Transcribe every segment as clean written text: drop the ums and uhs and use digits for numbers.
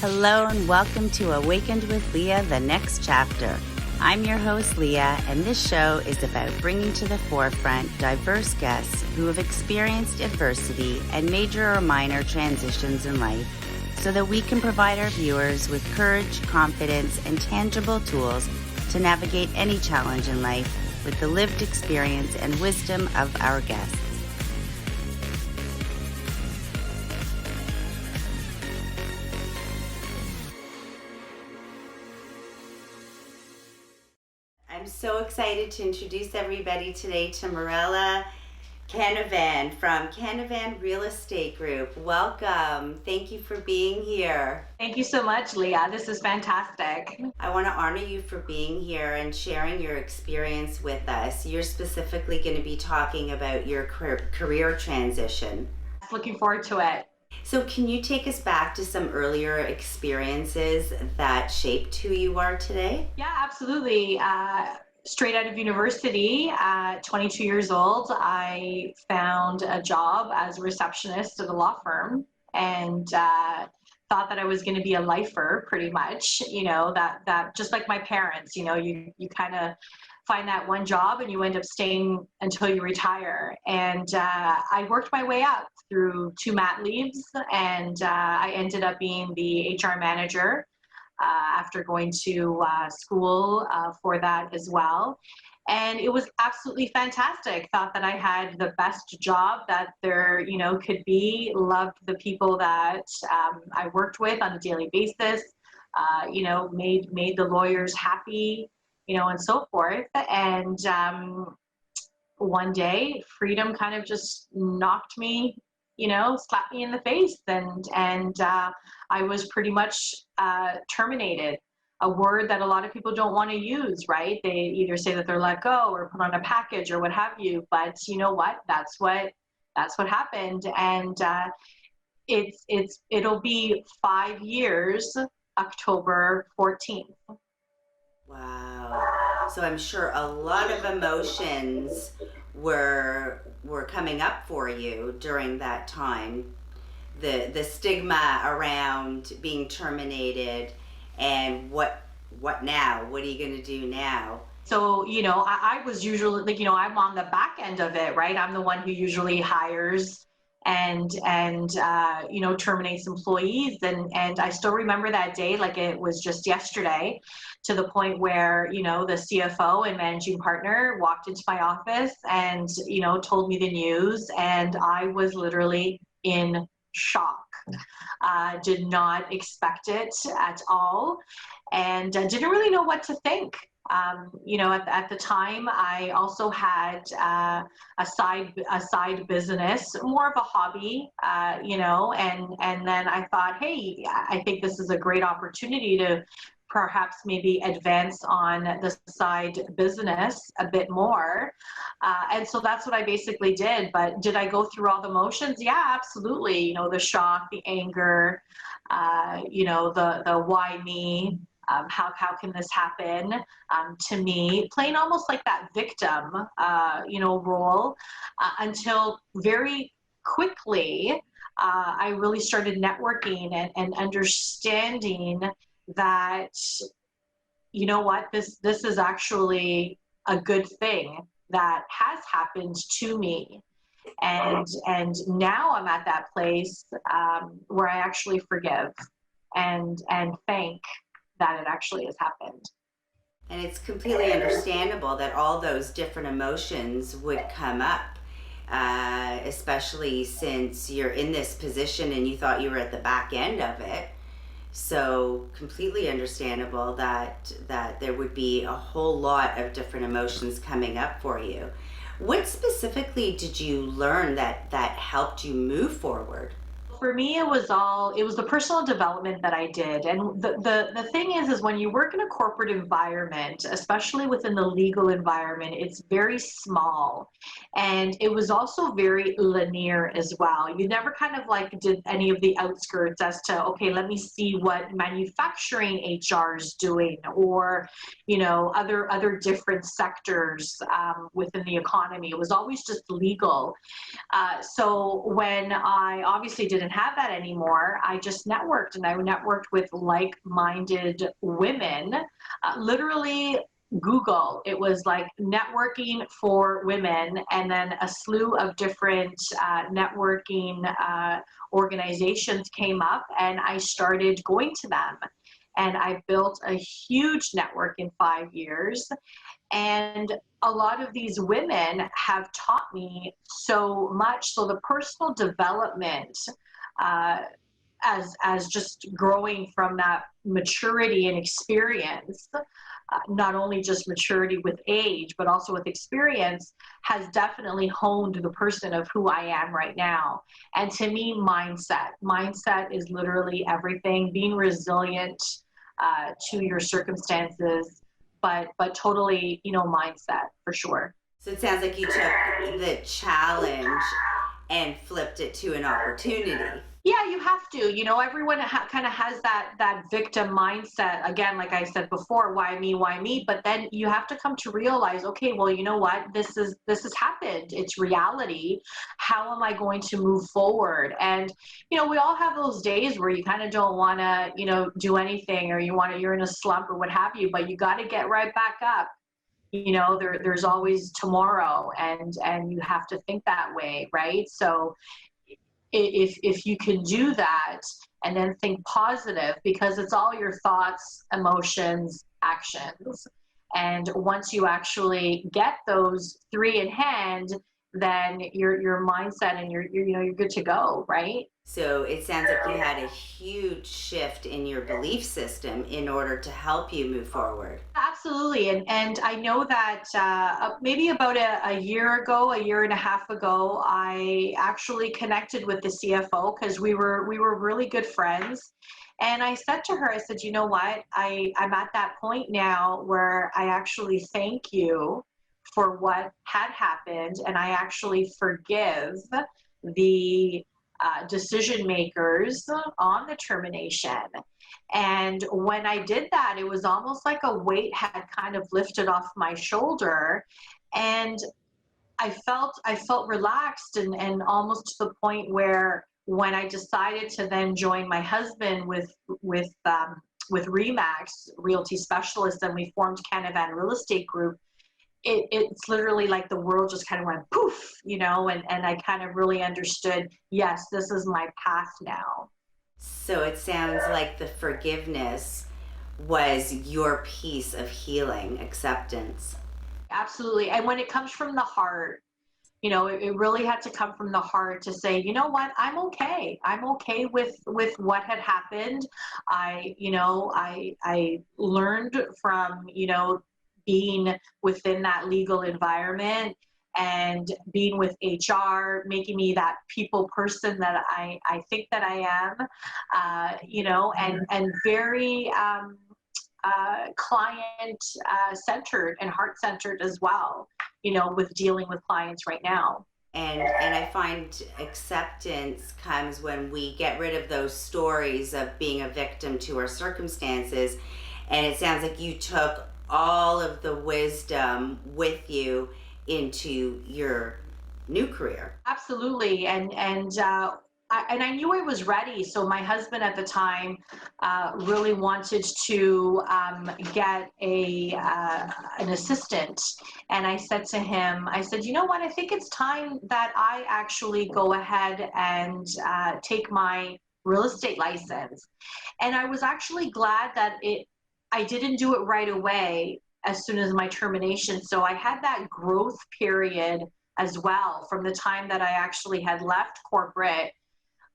Hello and welcome to Awakened with Lea, the next chapter. I'm your host, Lea, and this show is about bringing to the forefront diverse guests who have experienced adversity and major or minor transitions in life so that we can provide our viewers with courage, confidence, and tangible tools to navigate any challenge in life with the lived experience and wisdom of our guests. I'm so excited to introduce everybody today to Mirella Canavan from Canavan Real Estate Group. Welcome. Thank you for being here. Thank you so much, Lea. This is fantastic. I want to honor you for being here and sharing your experience with us. You're specifically going to be talking about your career transition. Looking forward to it. So can you take us back to some earlier experiences that shaped who you are today? Yeah, absolutely. Straight out of university, at 22 years old, I found a job as a receptionist at a law firm and thought that I was going to be a lifer pretty much, that just like my parents, you kind of find that one job and you end up staying until you retire. And I worked my way up through 2 mat leaves and I ended up being the HR manager after going to school for that as well. And it was absolutely fantastic. Thought that I had the best job that there, could be. Loved the people that I worked with on a daily basis. Made the lawyers happy, and so forth. And one day, freedom kind of just knocked me, slapped me in the face, and I was pretty much terminated. A word that a lot of people don't want to use, right? They either say that they're let go or put on a package or what have you. But you know what? That's what happened, and it'll be 5 years, October 14th. Wow. So I'm sure a lot of emotions were coming up for you during that time. The stigma around being terminated and what now? What are you going to do now? So, I was usually I'm on the back end of it, right? I'm the one who usually hires and terminates employees. And I still remember that day like it was just yesterday, to the point where, the CFO and managing partner walked into my office and, told me the news. And I was literally in shock. Did not expect it at all. And didn't really know what to think. At the time, I also had a side business, more of a hobby, and then I thought, hey, I think this is a great opportunity to perhaps maybe advance on the side business a bit more. And so that's what I basically did. But did I go through all the motions? Yeah, absolutely. The shock, the anger, the why me? How can this happen to me? Playing almost like that victim, role, until very quickly I really started networking and understanding that, this is actually a good thing that has happened to me. And now I'm at that place where I actually forgive and thank that it actually has happened. And it's completely understandable that all those different emotions would come up, especially since you're in this position and you thought you were at the back end of it. So completely understandable that there would be a whole lot of different emotions coming up for you. What specifically did you learn that helped you move forward? For me, it was the personal development that I did. And the thing is when you work in a corporate environment, especially within the legal environment, it's very small. And it was also very linear as well. You never kind of did any of the outskirts as to, okay, let me see what manufacturing HR is doing, or, other different sectors within the economy. It was always just legal. So when I obviously didn't didn't have that anymore. I just networked, and I networked with like-minded women. Literally Google, it was like networking for women, and then a slew of different networking organizations came up, and I started going to them. And I built a huge network in 5 years. And a lot of these women have taught me so much. So the personal development, as just growing from that maturity and experience, not only just maturity with age, but also with experience, has definitely honed the person of who I am right now. And to me, mindset is literally everything. Being resilient to your circumstances, but totally, mindset for sure. So it sounds like you took the challenge and flipped it to an opportunity. Yeah, you have to. Everyone kind of has that victim mindset. Again, like I said before, why me, why me? But then you have to come to realize, okay, well, you know what? This has happened. It's reality. How am I going to move forward? And we all have those days where you kind of don't want to, do anything, or you're in a slump or what have you. But you got to get right back up. There's always tomorrow, and you have to think that way, right? So if you can do that and then think positive, because it's all your thoughts, emotions, actions. And once you actually get those three in hand, then your mindset and you're good to go, right? So it sounds like you had a huge shift in your belief system in order to help you move forward. Absolutely. And I know that maybe about a year and a half ago, I actually connected with the CFO, because we were really good friends. And I said to her, I said, you know what, I'm at that point now where I actually thank you for what had happened, and I actually forgive the decision makers on the termination. And when I did that, it was almost like a weight had kind of lifted off my shoulder, and I felt relaxed, and almost to the point where when I decided to then join my husband with Remax Realty Specialists, and we formed Canavan Real Estate Group, it's literally like the world just kind of went poof, and I kind of really understood, yes, this is my path now. So it sounds like the forgiveness was your piece of healing, acceptance. Absolutely. And when it comes from the heart, it really had to come from the heart to say, you know what, I'm okay. I'm okay with what had happened. I learned from, being within that legal environment, and being with HR, making me that people person that I think that I am, and very client centered and heart centered as well, with dealing with clients right now. And I find acceptance comes when we get rid of those stories of being a victim to our circumstances. And it sounds like you took all of the wisdom with you into your new career. Absolutely. And I knew I was ready. So my husband at the time really wanted to get an assistant. And I said to him, I said, you know what, I think it's time that I actually go ahead and take my real estate license. And I was actually glad that I didn't do it right away as soon as my termination. So I had that growth period as well from the time that I actually had left corporate.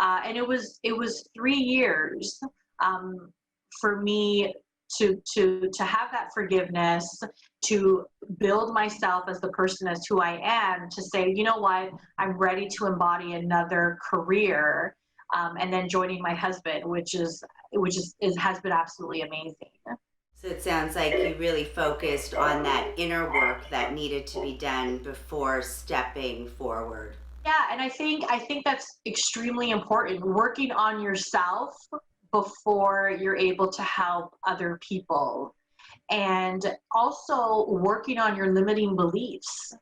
And it was 3 years for me to have that forgiveness, to build myself as the person as who I am, to say, you know what, I'm ready to embody another career, and then joining my husband, which has been absolutely amazing. So it sounds like you really focused on that inner work that needed to be done before stepping forward. Yeah, and I think that's extremely important, working on yourself before you're able to help other people. And also working on your limiting beliefs,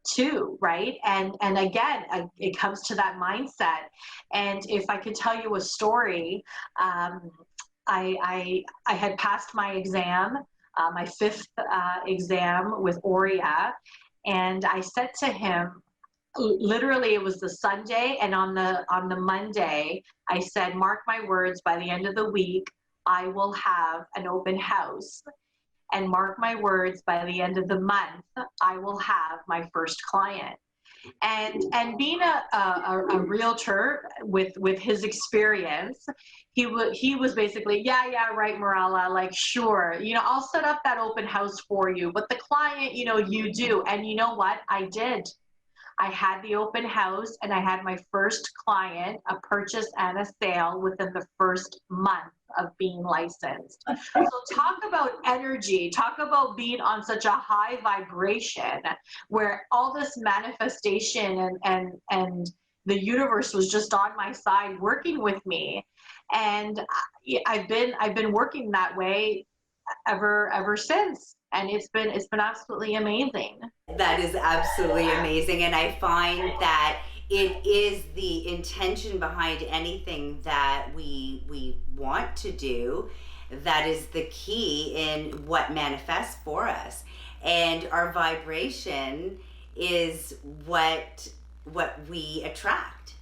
too, right? And again, it comes to that mindset. And if I could tell you a story, I had passed my exam, my fifth exam with ORIA, and I said to him, literally it was the Sunday, and on the Monday I said, mark my words, by the end of the week I will have an open house, and mark my words, by the end of the month I will have my first client. And being a realtor with his experience, he was basically, yeah, right, Mirella, like, sure, I'll set up that open house for you, but the client, you do. And you know what? I did. I had the open house, and I had my first client, a purchase and a sale, within the first month of being licensed. So talk about energy, talk about being on such a high vibration, where all this manifestation and the universe was just on my side working with me. And I've been working that way ever since. And it's been absolutely amazing. That is absolutely amazing. And I find that it is the intention behind anything that we want to do that is the key in what manifests for us. And our vibration is what we attract.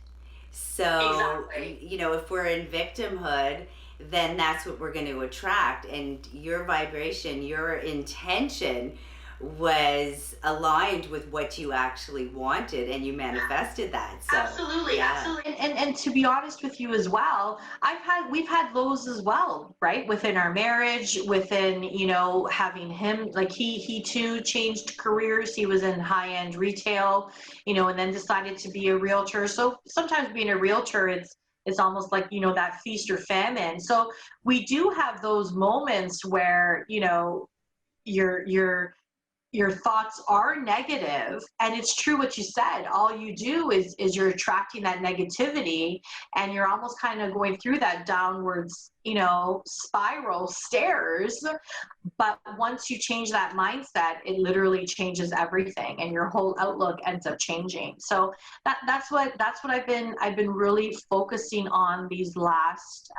So, exactly. If we're in victimhood, then that's what we're going to attract. And your vibration, your intention was aligned with what you actually wanted, and you manifested that. So absolutely, yeah. absolutely. And to be honest with you as well, we've had lows as well, right? Within our marriage, within, having him, like he too changed careers. He was in high-end retail, and then decided to be a realtor. So sometimes being a realtor, it's almost like, that feast or famine. So we do have those moments where, your thoughts are negative, and it's true what you said. All you do is you're attracting that negativity, and you're almost kind of going through that downwards, spiral stairs. But once you change that mindset, it literally changes everything, and your whole outlook ends up changing. So that's what I've been really focusing on these last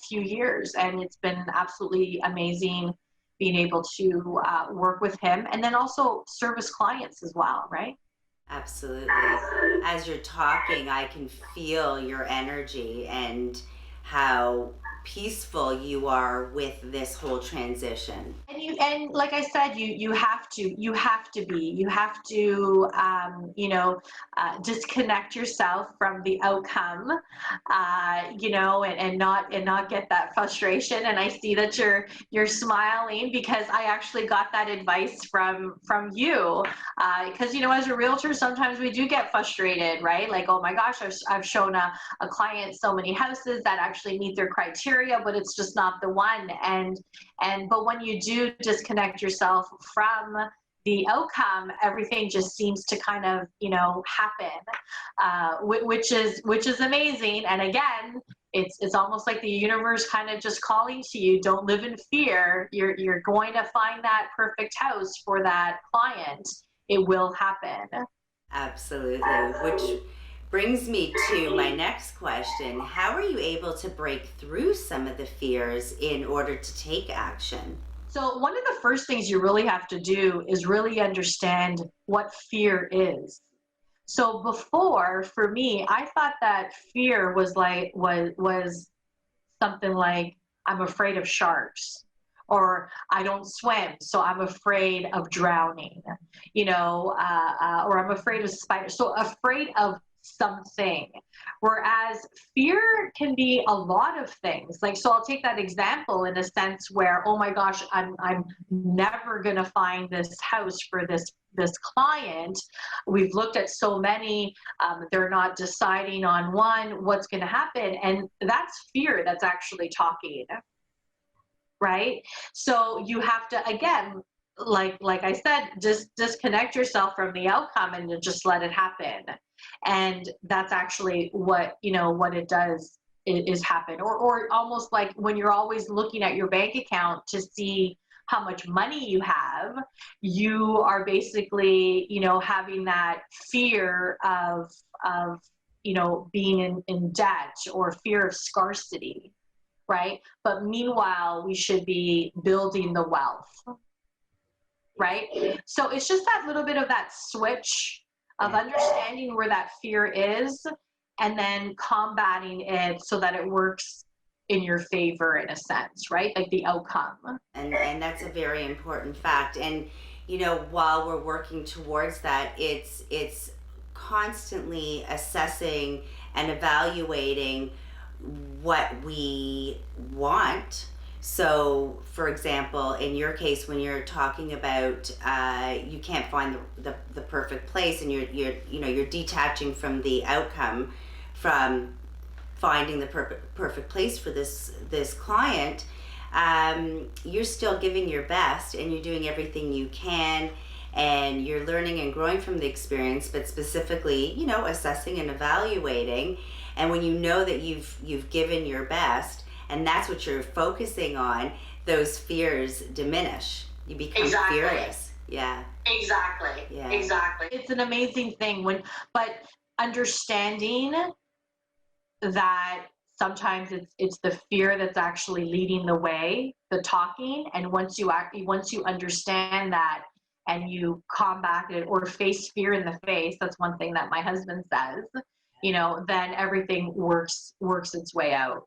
few years, and it's been absolutely amazing being able to work with him, and then also service clients as well, right? Absolutely. As you're talking, I can feel your energy and how peaceful you are with this whole transition. And like I said, you have to disconnect yourself from the outcome, and not get that frustration. And I see that you're smiling, because I actually got that advice from you, because as a realtor, sometimes we do get frustrated, right? Like, oh my gosh, I've shown a client so many houses that actually meet their criteria, but it's just not the one. But when you do disconnect yourself from the outcome, everything just seems to kind of, happen, which is amazing. And again, it's almost like the universe kind of just calling to you. Don't live in fear. You're going to find that perfect house for that client. It will happen. Absolutely. Which brings me to my next question. How are you able to break through some of the fears in order to take action? So one of the first things you really have to do is really understand what fear is. So before, for me, I thought that fear was something like, I'm afraid of sharks, or I don't swim, so I'm afraid of drowning, or I'm afraid of spiders. So afraid of something. Whereas fear can be a lot of things. Like, so I'll take that example in a sense where, oh my gosh, I'm never gonna find this house for this client. We've looked at so many, they're not deciding on one, what's gonna happen. And that's fear that's actually talking, right? So you have to, again, like I said, just disconnect yourself from the outcome and just let it happen. And that's actually what it does is happen. Or almost like when you're always looking at your bank account to see how much money you have, you are basically, having that fear of, being in debt, or fear of scarcity, right? But meanwhile, we should be building the wealth, right? So it's just that little bit of that switch of understanding where that fear is, and then combating it so that it works in your favor, in a sense, right? Like the outcome. And that's a very important fact. And while we're working towards that, it's constantly assessing and evaluating what we want. So, for example, in your case, when you're talking about you can't find the perfect place, and you're detaching from the outcome, from finding the perfect place for this client, you're still giving your best, and you're doing everything you can, and you're learning and growing from the experience, but specifically, assessing and evaluating. And when you know that you've given your best, and that's what you're focusing on, those fears diminish. You become fearless. Yeah. Exactly. Yeah. Exactly. It's an amazing thing but understanding that sometimes it's the fear that's actually leading the way, the talking. And once you understand that, and you combat it or face fear in the face, that's one thing that my husband says, then everything works its way out.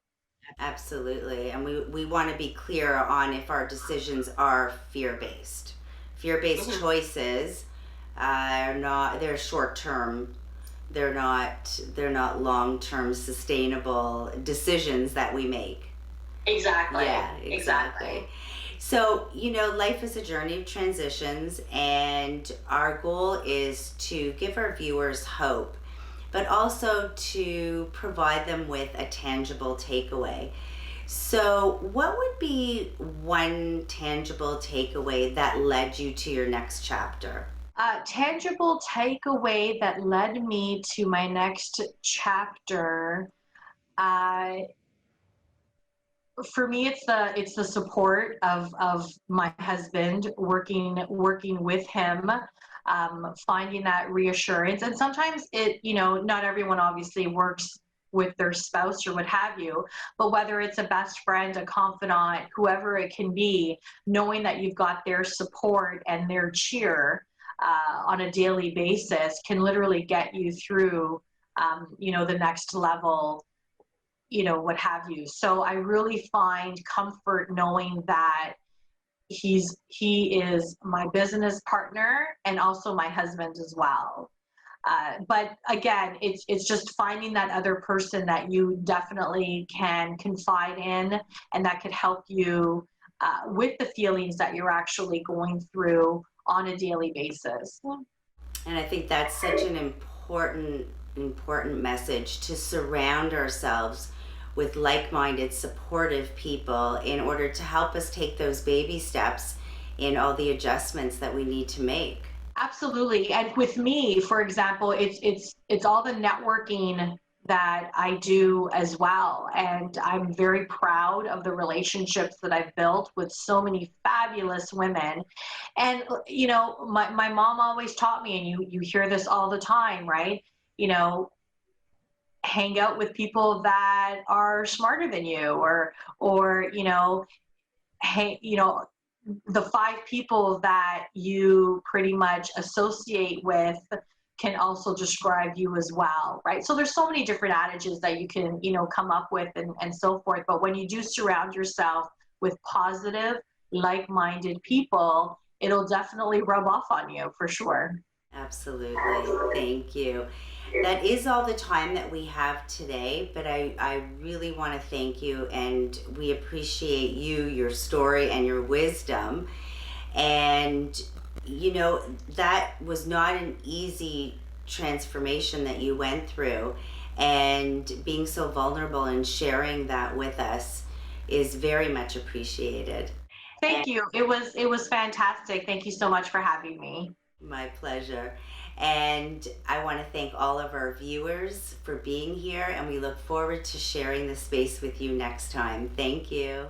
Absolutely. And we want to be clear on if our decisions are fear-based. Fear-based choices are not, they're short-term. They're not long-term sustainable decisions that we make. Exactly. Yeah, exactly. So, life is a journey of transitions, and our goal is to give our viewers hope, but also to provide them with a tangible takeaway. So, what would be one tangible takeaway that led you to your next chapter? Tangible takeaway that led me to my next chapter. For me, it's the support of my husband, working with him, finding that reassurance. And sometimes not everyone obviously works with their spouse or what have you, but whether it's a best friend, a confidant, whoever it can be, knowing that you've got their support and their cheer on a daily basis can literally get you through, the next level, what have you. So I really find comfort knowing that he is my business partner and also my husband as well. But again, it's just finding that other person that you definitely can confide in, and that could help you with the feelings that you're actually going through on a daily basis. And I think that's such an important message, to surround ourselves with like-minded, supportive people in order to help us take those baby steps in all the adjustments that we need to make. Absolutely. And with me, for example, it's all the networking that I do as well. And I'm very proud of the relationships that I've built with so many fabulous women. And, my mom always taught me, and you hear this all the time, right? Hang out with people that are smarter than you, or hey, the 5 people that you pretty much associate with can also describe you as well, right? So there's so many different adages that you can, come up with, and so forth. But when you do surround yourself with positive, like-minded people, it'll definitely rub off on you for sure. Absolutely. Thank you. That is all the time that we have today, but I really want to thank you, and we appreciate you, your story, and your wisdom. And, that was not an easy transformation that you went through, and being so vulnerable and sharing that with us is very much appreciated. Thank you. It was fantastic. Thank you so much for having me. My pleasure. And I want to thank all of our viewers for being here, and we look forward to sharing the space with you next time. Thank you.